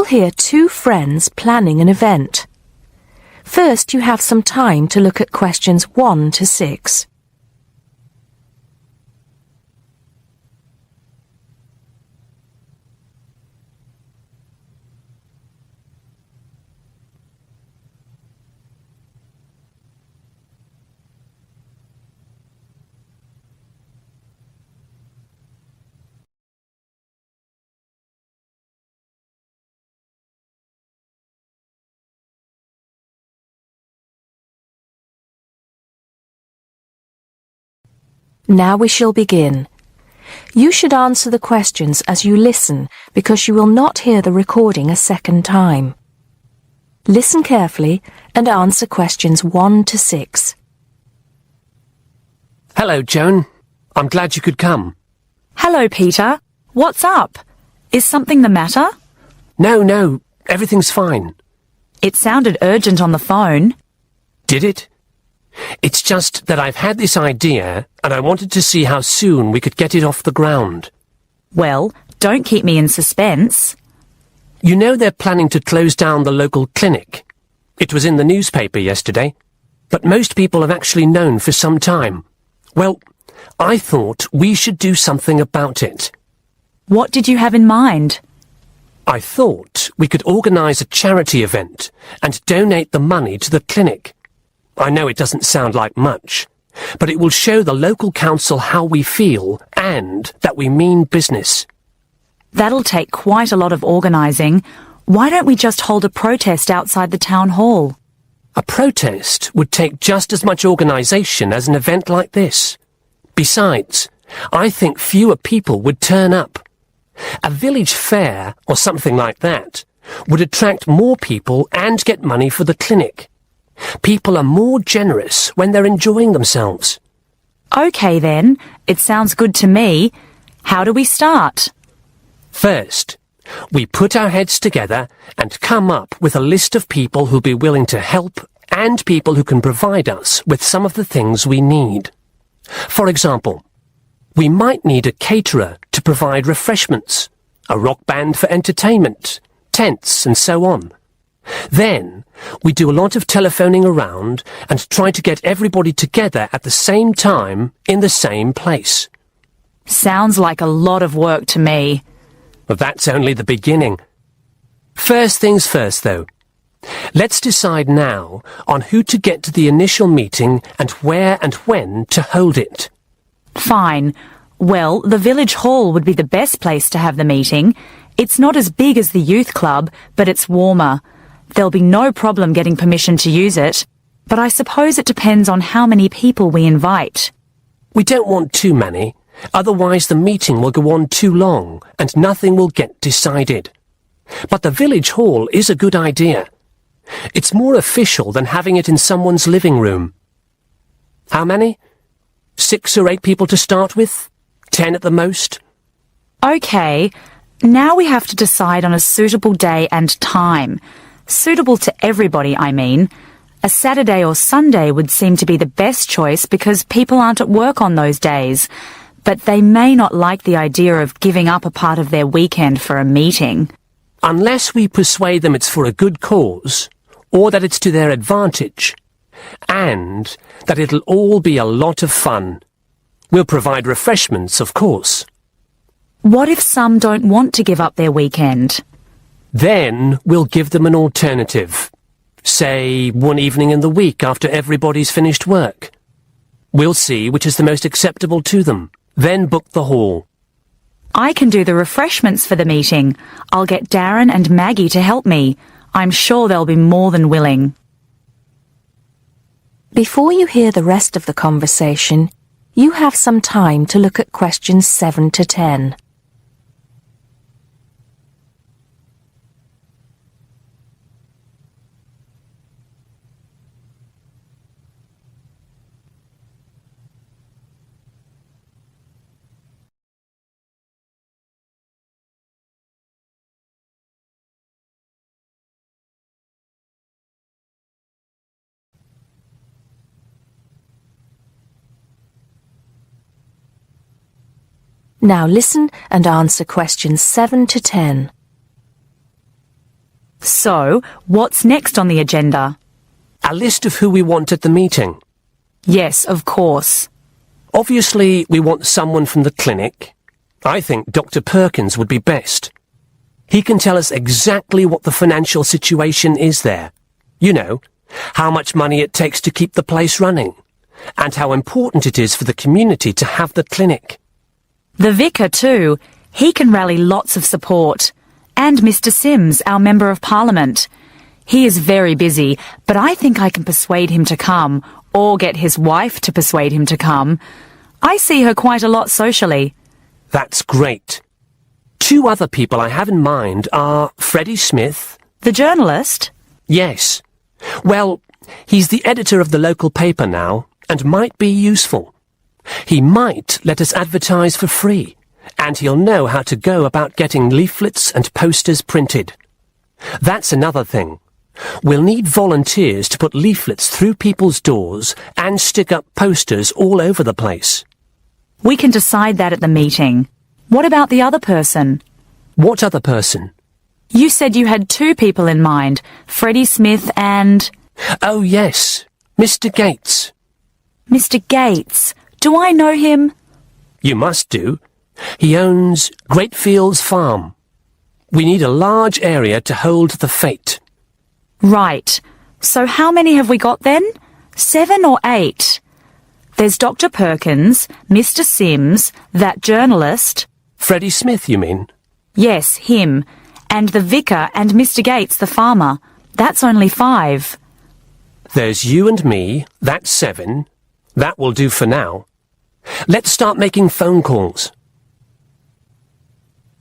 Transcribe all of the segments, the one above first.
will hear two friends planning an event. First, you have some time to look at questions 1 to 6. Now we shall begin. You should answer the questions as you listen because you will not hear the recording a second time. Listen carefully and answer questions 1 to 6. Hello, Joan. I'm glad you could come. Hello, Peter. What's up? Is something the matter? No, everything's fine. It sounded urgent on the phone. Did it? It's just that I've had this idea and I wanted to see how soon we could get it off the ground. Well, don't keep me in suspense. You know they're planning to close down the local clinic. It was in the newspaper yesterday, but most people have actually known for some time. Well, I thought we should do something about it. What did you have in mind? I thought we could organise a charity event and donate the money to the clinic. I know it doesn't sound like much, but it will show the local council how we feel and that we mean business. That'll take quite a lot of organising. Why don't we just hold a protest outside the town hall? A protest would take just as much organisation as an event like this. Besides, I think fewer people would turn up. A village fair or something like that would attract more people and get money for the clinic. People are more generous when they're enjoying themselves. OK then, it sounds good to me. How do we start? First, we put our heads together and come up with a list of people who'll be willing to help and people who can provide us with some of the things we need. For example, we might need a caterer to provide refreshments, a rock band for entertainment, tents and so on. Then, we do a lot of telephoning around and try to get everybody together at the same time in the same place. Sounds like a lot of work to me. But that's only the beginning. First things first, though. Let's decide now on who to get to the initial meeting and where and when to hold it. Fine. Well, the village hall would be the best place to have the meeting. It's not as big as the youth club, but it's warmer. There'll be no problem getting permission to use it, but I suppose it depends on how many people we invite. We don't want too many, otherwise the meeting will go on too long and nothing will get decided. But the village hall is a good idea. It's more official than having it in someone's living room. How many? 6 or 8 people to start with? 10 at the most? OK, now we have to decide on a suitable day and time. Suitable to everybody, I mean. A Saturday or Sunday would seem to be the best choice because people aren't at work on those days. But they may not like the idea of giving up a part of their weekend for a meeting. Unless we persuade them it's for a good cause, or that it's to their advantage, and that it'll all be a lot of fun. We'll provide refreshments, of course. What if some don't want to give up their weekend? Then we'll give them an alternative. Say, one evening in the week after everybody's finished work. We'll see which is the most acceptable to them, then book the hall. I can do the refreshments for the meeting. I'll get Darren and Maggie to help me. I'm sure they'll be more than willing. Before you hear the rest of the conversation, you have some time to look at questions 7 to 10. Now listen and answer questions 7 to 10. So, what's next on the agenda? A list of who we want at the meeting. Yes, of course. Obviously, we want someone from the clinic. I think Dr. Perkins would be best. He can tell us exactly what the financial situation is there. You know, how much money it takes to keep the place running, and how important it is for the community to have the clinic. The vicar too. He can rally lots of support. And Mr. Sims, our Member of Parliament. He is very busy, but I think I can persuade him to come, or get his wife to persuade him to come. I see her quite a lot socially. That's great. 2 other people I have in mind are Freddie Smith. The journalist? Yes. Well, he's the editor of the local paper now, and might be useful. He might let us advertise for free, and he'll know how to go about getting leaflets and posters printed. That's another thing. We'll need volunteers to put leaflets through people's doors and stick up posters all over the place. We can decide that at the meeting. What about the other person? What other person? You said you had 2 people in mind, Freddie Smith and... Oh, yes, Mr. Gates. Mr. Gates. Do I know him? You must do. He owns Greatfields Farm. We need a large area to hold the fete. Right. So how many have we got then? 7 or 8? There's Dr. Perkins, Mr. Sims, that journalist... Freddie Smith, you mean? Yes, him. And the vicar and Mr. Gates, the farmer. That's only 5. There's you and me, that's 7. That will do for now. Let's start making phone calls.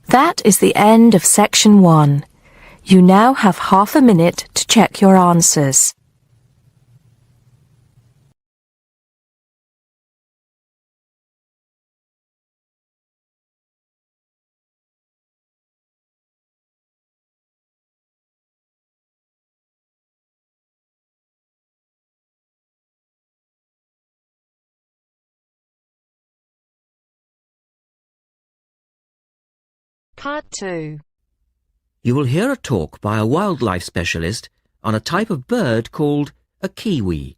That is the end of section 1. You now have half a minute to check your answers. Part 2. You will hear a talk by a wildlife specialist on a type of bird called a kiwi.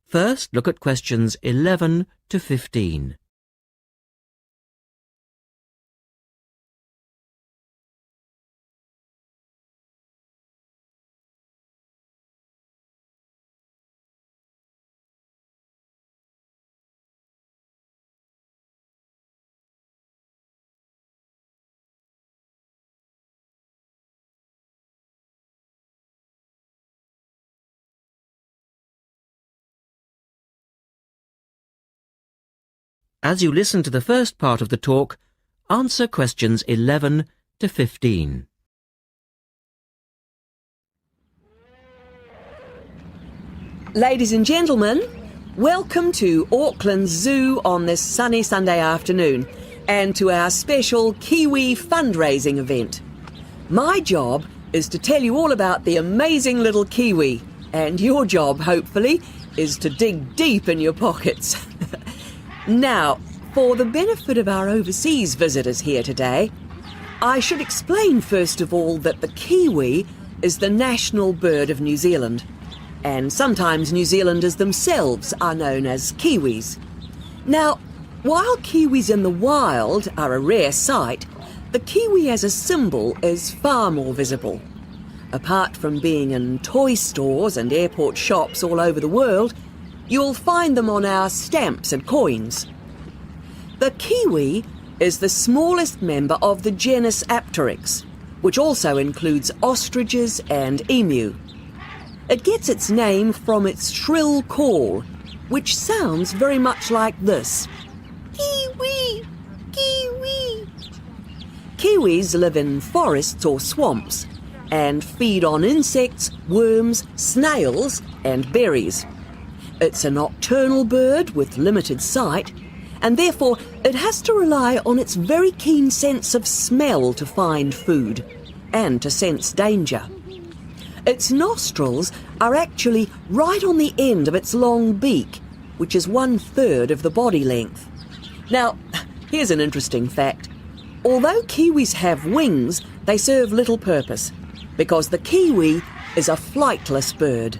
First, look at questions 11 to 15. As you listen to the first part of the talk, answer questions 11 to 15. Ladies and gentlemen, welcome to Auckland Zoo on this sunny Sunday afternoon and to our special Kiwi fundraising event. My job is to tell you all about the amazing little Kiwi, and your job, hopefully, is to dig deep in your pockets. Now, for the benefit of our overseas visitors here today, I should explain first of all that the kiwi is the national bird of New Zealand, and sometimes New Zealanders themselves are known as kiwis. Now, while kiwis in the wild are a rare sight, the kiwi as a symbol is far more visible. Apart from being in toy stores and airport shops all over the world, you'll find them on our stamps and coins. The kiwi is the smallest member of the genus Apteryx, which also includes ostriches and emu. It gets its name from its shrill call, which sounds very much like this. Kiwi! Kiwi! Kiwis live in forests or swamps and feed on insects, worms, snails and berries. It's a nocturnal bird with limited sight, and therefore it has to rely on its very keen sense of smell to find food and to sense danger. Its nostrils are actually right on the end of its long beak, which is 1/3 of the body length. Now, here's an interesting fact. Although kiwis have wings, they serve little purpose. because the kiwi is a flightless bird.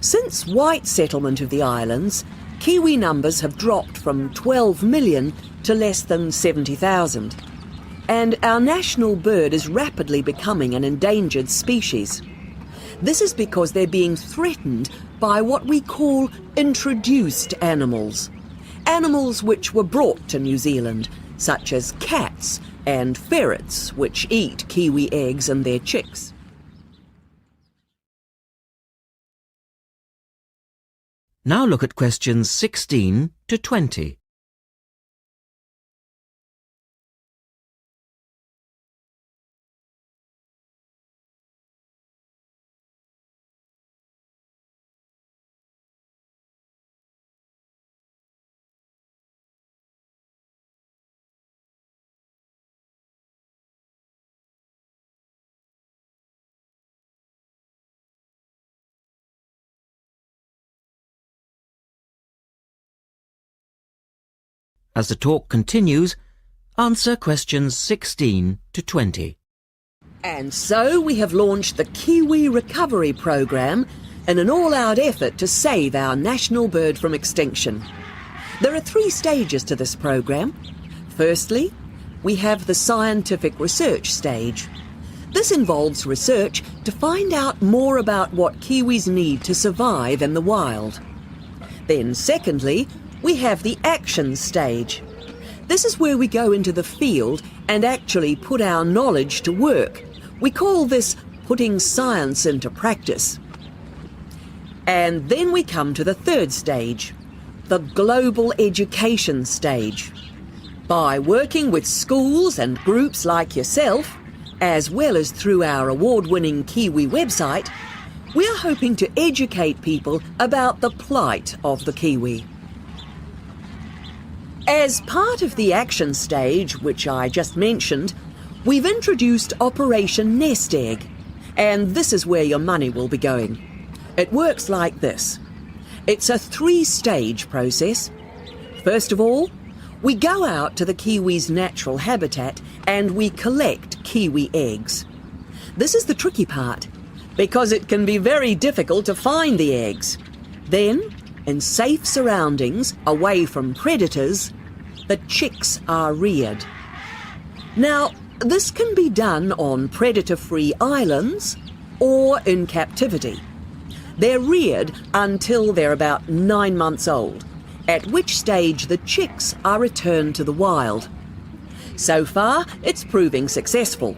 Since white settlement of the islands, kiwi numbers have dropped from 12 million to less than 70,000. And our national bird is rapidly becoming an endangered species. This is because they're being threatened by what we call introduced animals. Animals which were brought to New Zealand, such as cats and ferrets, which eat kiwi eggs and their chicks. Now look at questions 16 to 20. As the talk continues, answer questions 16 to 20. And so we have launched the Kiwi Recovery Programme in an all-out effort to save our national bird from extinction. There are 3 stages to this programme. Firstly, we have the scientific research stage. This involves research to find out more about what kiwis need to survive in the wild. Then secondly, we have the action stage. This is where we go into the field and actually put our knowledge to work. We call this putting science into practice. And then we come to the 3rd stage, the global education stage. By working with schools and groups like yourself, as well as through our award-winning Kiwi website, we are hoping to educate people about the plight of the kiwi. As part of the action stage, which I just mentioned, we've introduced Operation Nest Egg, and this is where your money will be going. It works like this. It's a 3-stage process. First of all, we go out to the kiwi's natural habitat and we collect kiwi eggs. This is the tricky part, because it can be very difficult to find the eggs. Then, in safe surroundings, away from predators, the chicks are reared. Now, this can be done on predator-free islands or in captivity. They're reared until they're about 9 months old, at which stage the chicks are returned to the wild. So far, it's proving successful.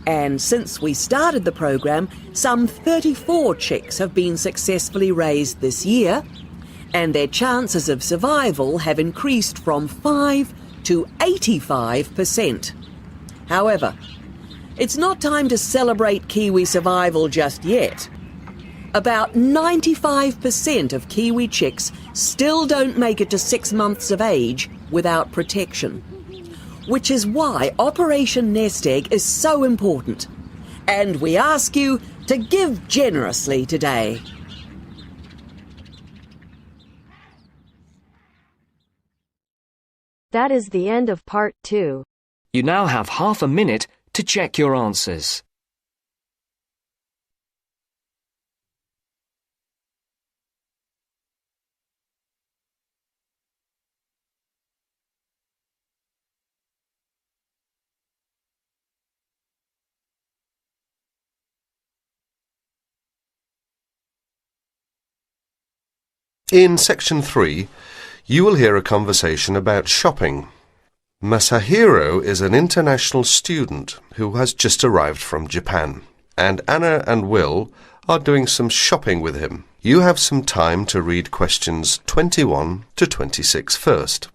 And since we started the program, some 34 chicks have been successfully raised this year, and their chances of survival have increased from 5 to 85%. However, it's not time to celebrate kiwi survival just yet. About 95% of kiwi chicks still don't make it to 6 months of age without protection, which is why Operation Nest Egg is so important. And we ask you to give generously today. That is the end of part 2. You now have half a minute to check your answers. In Section 3, you will hear a conversation about shopping. Masahiro is an international student who has just arrived from Japan, and Anna and Will are doing some shopping with him. You have some time to read questions 21 to 26 first.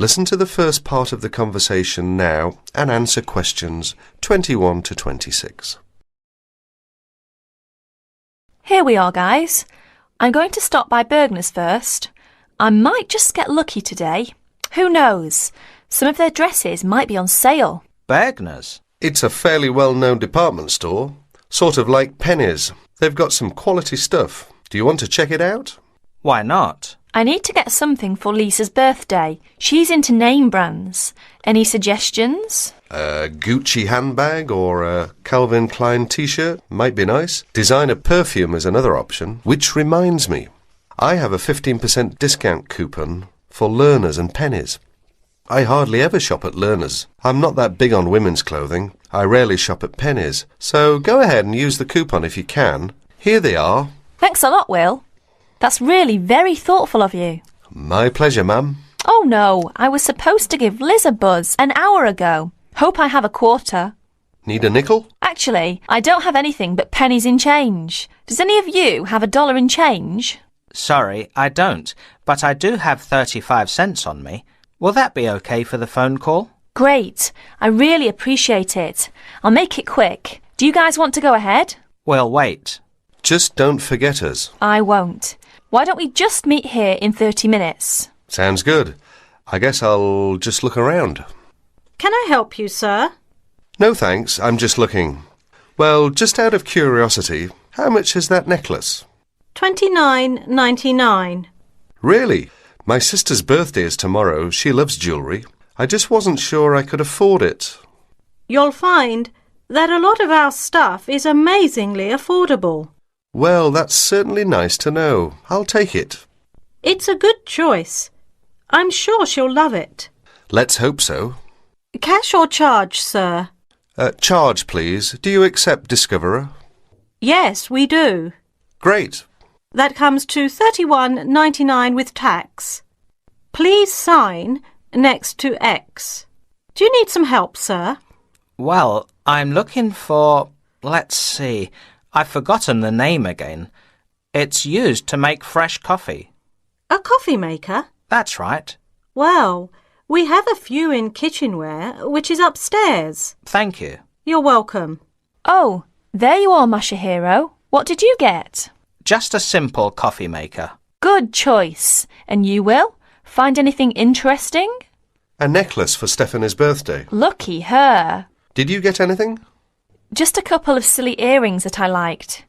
Listen to the first part of the conversation now and answer questions 21 to 26. Here we are, guys. I'm going to stop by Bergner's first. I might just get lucky today. Who knows? Some of their dresses might be on sale. Bergner's? It's a fairly well-known department store, sort of like Penny's. They've got some quality stuff. Do you want to check it out? Why not? I need to get something for Lisa's birthday. She's into name brands. Any suggestions? A Gucci handbag or a Calvin Klein t-shirt might be nice. Designer perfume is another option. Which reminds me, I have a 15% discount coupon for Learners and Pennies. I hardly ever shop at Learners. I'm not that big on women's clothing. I rarely shop at Pennies. So go ahead and use the coupon if you can. Here they are. Thanks a lot, Will. That's really very thoughtful of you. My pleasure, ma'am. Oh no, I was supposed to give Liz a buzz an hour ago. Hope I have a quarter. Need a nickel? Actually, I don't have anything but pennies in change. Does any of you have $1 in change? Sorry, I don't, but I do have 35 cents on me. Will that be okay for the phone call? Great. I really appreciate it. I'll make it quick. Do you guys want to go ahead? We'll wait. Just don't forget us. I won't. Why don't we just meet here in 30 minutes? Sounds good. I guess I'll just look around. Can I help you, sir? No thanks, I'm just looking. Well, just out of curiosity, how much is that necklace? $29.99. Really? My sister's birthday is tomorrow. She loves jewellery. I just wasn't sure I could afford it. You'll find that a lot of our stuff is amazingly affordable. Well, that's certainly nice to know. I'll take it. It's a good choice. I'm sure she'll love it. Let's hope so. Cash or charge, sir? Charge, please. Do you accept Discoverer? Yes, we do. Great. That comes to $31.99 with tax. Please sign next to X. Do you need some help, sir? Well, I'm looking for... let's see. I've forgotten the name again. It's used to make fresh coffee. A coffee maker? That's right. Well, we have a few in kitchenware, which is upstairs. Thank you. You're welcome. Oh, there you are, Masahiro. What did you get? Just a simple coffee maker. Good choice. And you, Will? Find anything interesting? A necklace for Stephanie's birthday. Lucky her. Did you get anything? Just a couple of silly earrings that I liked.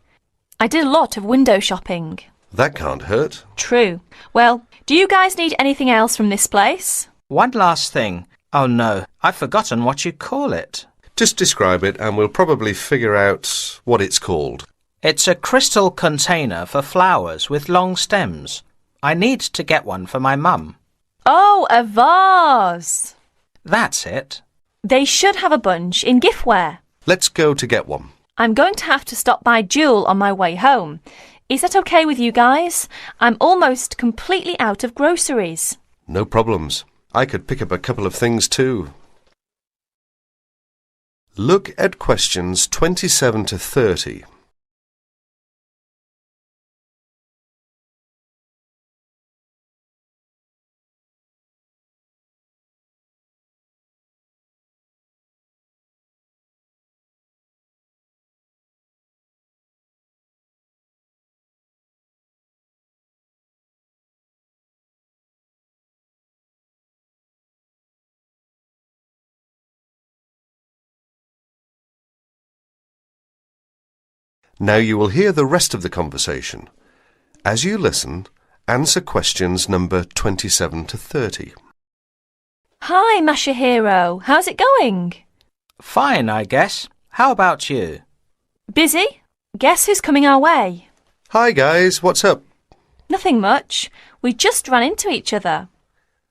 I did a lot of window shopping. That can't hurt. True. Well, do you guys need anything else from this place? One last thing. Oh no, I've forgotten what you call it. Just describe it and we'll probably figure out what it's called. It's a crystal container for flowers with long stems. I need to get one for my mum. Oh, a vase. That's it. They should have a bunch in giftware. Let's go to get one. I'm going to have to stop by Jewel on my way home. Is that okay with you guys? I'm almost completely out of groceries. No problems. I could pick up a couple of things too. Look at questions 27 to 30. Now you will hear the rest of the conversation. As you listen, answer questions number 27 to 30. Hi, Masahiro. How's it going? Fine, I guess. How about you? Busy? Guess who's coming our way? Hi guys, what's up? Nothing much. We just ran into each other.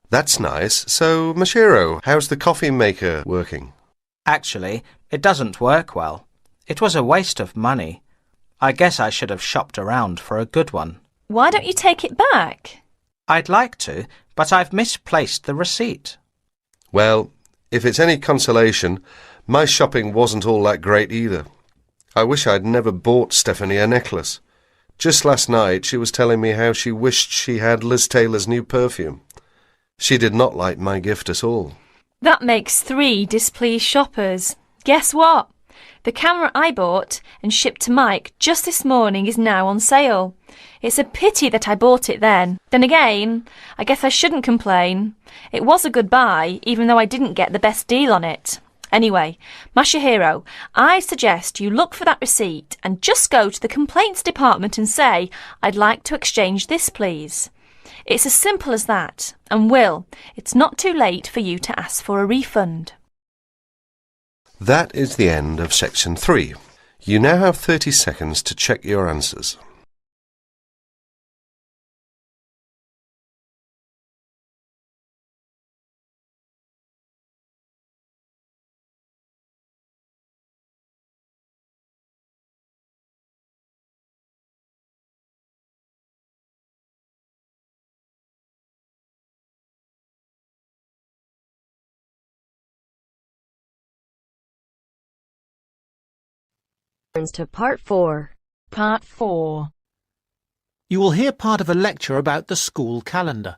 That's nice. So, Mashiro, how's the coffee maker working? Actually, it doesn't work well. It was a waste of money. I guess I should have shopped around for a good one. Why don't you take it back? I'd like to, but I've misplaced the receipt. Well, if it's any consolation, my shopping wasn't all that great either. I wish I'd never bought Stephanie a necklace. Just last night she was telling me how she wished she had Liz Taylor's new perfume. She did not like my gift at all. That makes 3 displeased shoppers. Guess what? The camera I bought and shipped to Mike just this morning is now on sale. It's a pity that I bought it then. Then again, I guess I shouldn't complain. It was a good buy, even though I didn't get the best deal on it. Anyway, Masahiro, I suggest you look for that receipt and just go to the complaints department and say, I'd like to exchange this, please. It's as simple as that. And Will, it's not too late for you to ask for a refund. That is the end of section 3. You now have 30 seconds to check your answers. To part 4. Part 4. You will hear part of a lecture about the school calendar.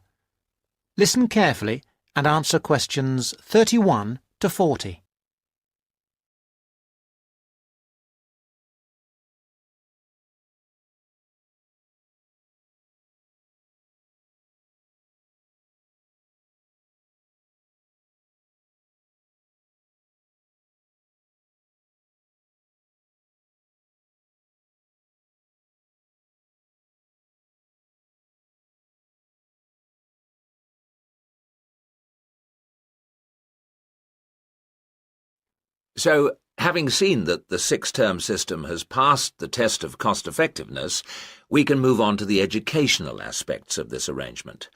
Listen carefully and answer questions 31 to 40. So, having seen that the 6-term system has passed the test of cost-effectiveness, we can move on to the educational aspects of this arrangement.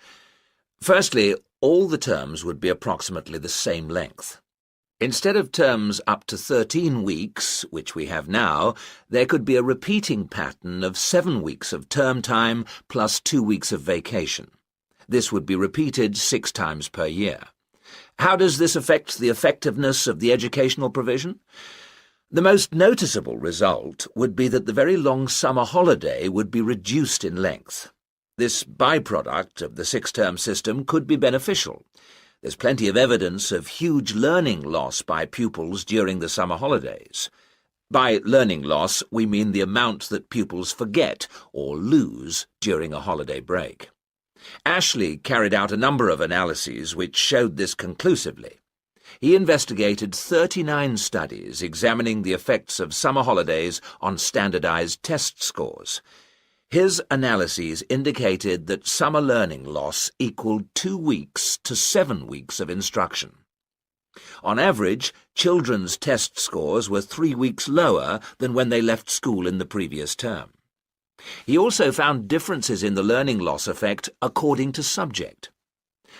Firstly, all the terms would be approximately the same length. Instead of terms up to 13 weeks, which we have now, there could be a repeating pattern of 7 weeks of term time plus 2 weeks of vacation. This would be repeated 6 times per year. How does this affect the effectiveness of the educational provision? The most noticeable result would be that the very long summer holiday would be reduced in length. This byproduct of the 6-term system could be beneficial. There's plenty of evidence of huge learning loss by pupils during the summer holidays. By learning loss, we mean the amount that pupils forget or lose during a holiday break. Ashley carried out a number of analyses which showed this conclusively. He investigated 39 studies examining the effects of summer holidays on standardized test scores. His analyses indicated that summer learning loss equaled 2 weeks to 7 weeks of instruction. On average, children's test scores were 3 weeks lower than when they left school in the previous term. He also found differences in the learning loss effect according to subject.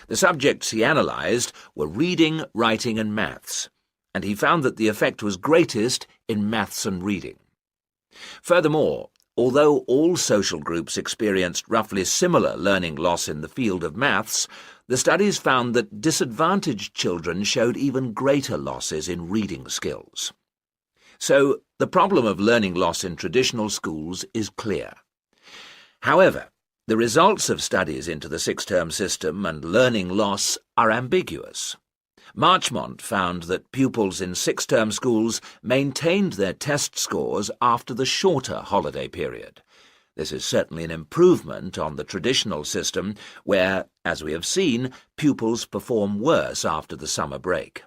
The subjects he analysed were reading, writing and maths, and he found that the effect was greatest in maths and reading. Furthermore, although all social groups experienced roughly similar learning loss in the field of maths, the studies found that disadvantaged children showed even greater losses in reading skills. So, the problem of learning loss in traditional schools is clear. However, the results of studies into the 6-term system and learning loss are ambiguous. Marchmont found that pupils in 6-term schools maintained their test scores after the shorter holiday period. This is certainly an improvement on the traditional system where, as we have seen, pupils perform worse after the summer break.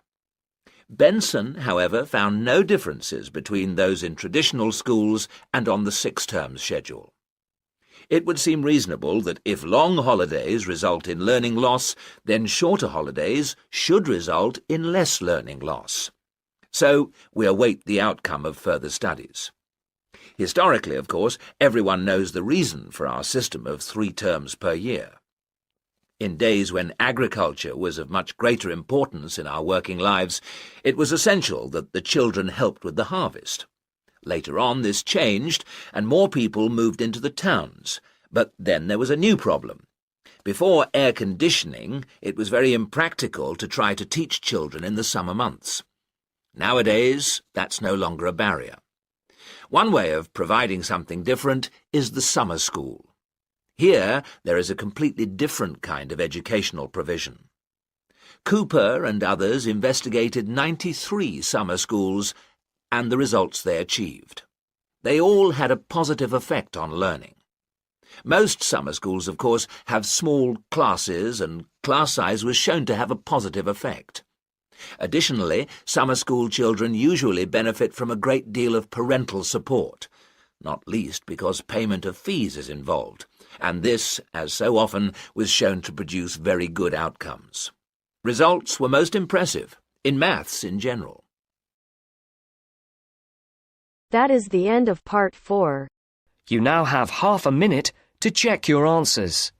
Benson, however, found no differences between those in traditional schools and on the 6-term schedule. It would seem reasonable that if long holidays result in learning loss, then shorter holidays should result in less learning loss. So we await the outcome of further studies. Historically, of course, everyone knows the reason for our system of 3 terms per year. In days when agriculture was of much greater importance in our working lives, it was essential that the children helped with the harvest. Later on, this changed, and more people moved into the towns. But then there was a new problem. Before air conditioning, it was very impractical to try to teach children in the summer months. Nowadays, that's no longer a barrier. One way of providing something different is the summer school. Here, there is a completely different kind of educational provision. Cooper and others investigated 93 summer schools and the results they achieved. They all had a positive effect on learning. Most summer schools, of course, have small classes, and class size was shown to have a positive effect. Additionally, summer school children usually benefit from a great deal of parental support, not least because payment of fees is involved, and this, as so often, was shown to produce very good outcomes. Results were most impressive, in maths in general. That is the end of part 4. You now have half a minute to check your answers.